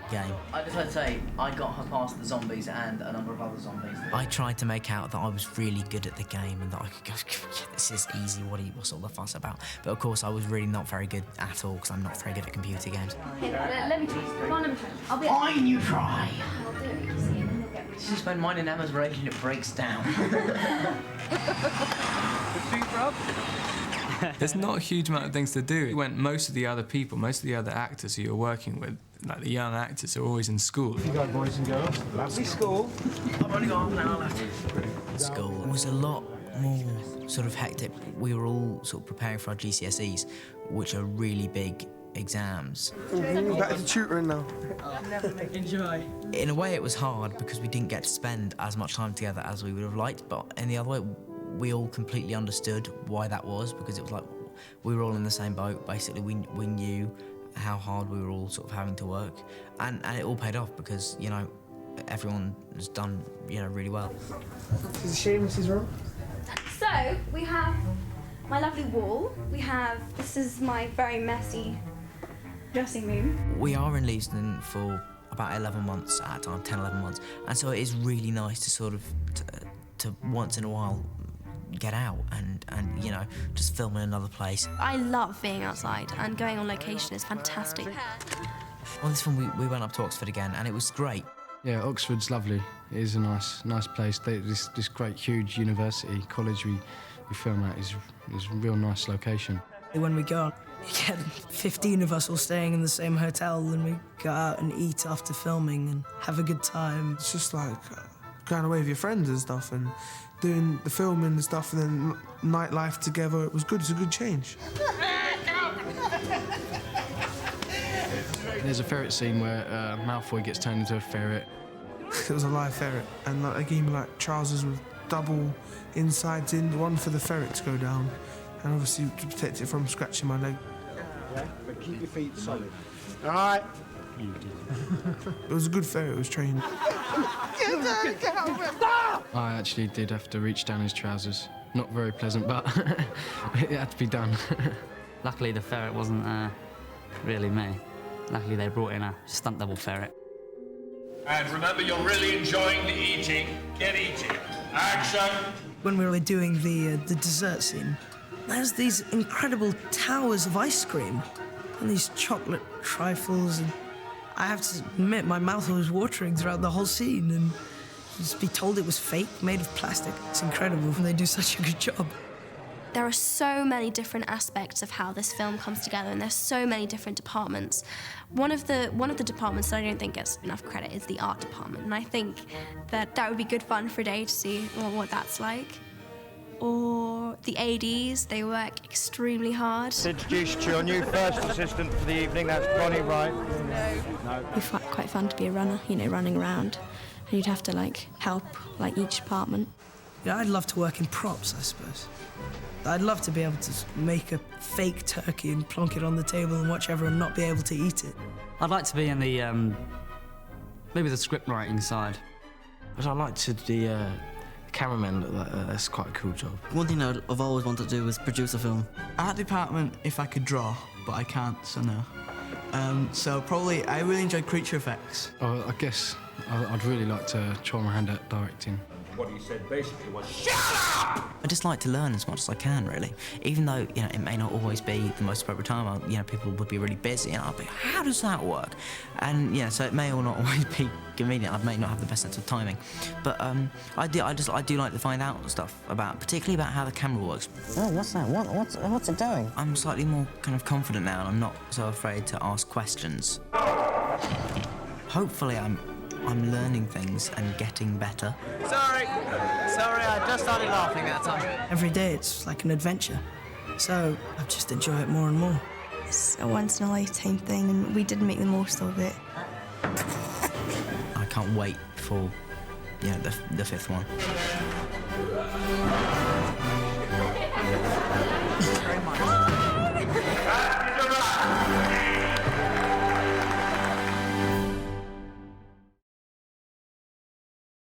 game. I just had to say, I got her past the zombies and a number of other zombies. I tried to make out that I was really good at the game and that I could go, yeah, this is easy, what's all the fuss about? But of course I was really not very good at all because I'm not very good at computer games. Here, let me try. Come on, let me try. I'll be Fine, you try. I'll do it, you see, and then you'll get me. This is when mine and Emma's relationship breaks down. There's not a huge amount of things to do. When most of the other actors who you're working with, like the young actors, are always in school. You go, boys and girls. Lovely school. I've only got half an hour left. School was a lot more sort of hectic. We were all sort of preparing for our GCSEs, which are really big exams. Back to tutoring now. Enjoy. In a way, it was hard because we didn't get to spend as much time together as we would have liked, but in the other way, we all completely understood why that was, because it was like, we were all in the same boat. Basically, we knew how hard we were all sort of having to work, and it all paid off because, you know, everyone has done, you know, really well. It's a shame this is wrong. So, we have my lovely wall. This is my very messy dressing room. We are in Leavesden for about 11 months at a time, 10, 11 months, and so it is really nice to sort of, to once in a while get out and you know, just film in another place. I love being outside, and going on location is fantastic. On this film, we went up to Oxford again, and it was great. Yeah, Oxford's lovely. It is a nice place. This great, huge university, college we film at is a real nice location. When we go, you get 15 of us all staying in the same hotel, and we go out and eat after filming and have a good time. It's just like going away with your friends and stuff and doing the filming and stuff, and then nightlife together. It was good. It's a good change. There's a ferret scene where Malfoy gets turned into a ferret. It was a live ferret, and like, they gave me like trousers with double insides in, one for the ferret to go down, and obviously to protect it from scratching my leg. Yeah, but keep your feet solid. All right. It was a good ferret. It was trained. I actually did have to reach down his trousers. Not very pleasant, but it had to be done. Luckily, the ferret wasn't really me. Luckily, they brought in a stunt double ferret. And remember, you're really enjoying the eating. Get eating. Action! When we were doing the dessert scene, there's these incredible towers of ice cream and these chocolate trifles, and I have to admit my mouth was watering throughout the whole scene, and just be told it was fake, made of plastic. It's incredible, and they do such a good job. There are so many different aspects of how this film comes together, and there's so many different departments. One of the departments that I don't think gets enough credit is the art department, and I think that would be good fun for a day to see what that's like. Or the ADs, they work extremely hard. Introduce to your new first assistant for the evening, that's Bonnie Wright. No. It'd be quite fun to be a runner, you know, running around, and you'd have to like help like each department. Yeah, I'd love to work in props, I suppose. I'd love to be able to make a fake turkey and plonk it on the table and watch everyone not be able to eat it. I'd like to be in the, maybe the script writing side. Because I like to the cameraman, that's quite a cool job. One thing I've always wanted to do was produce a film. Art department, if I could draw, but I can't, so no. So probably, I really enjoy creature effects. I guess I'd really like to try my hand at directing. What he said basically was, shut up! I just like to learn as much as I can, really. Even though, you know, it may not always be the most appropriate time, you know, people would be really busy, and I'll be, how does that work? And, yeah, so it may or not always be convenient. I may not have the best sense of timing. But I do like to find out stuff particularly about how the camera works. Oh, what's that? What's it doing? I'm slightly more kind of confident now, and I'm not so afraid to ask questions. Hopefully I'm learning things and getting better. Sorry, I just started laughing that time. Every day it's like an adventure, so I just enjoy it more and more. It's a once-in-a-lifetime thing, and we did make the most of it. I can't wait for, you know, the fifth one. Very much.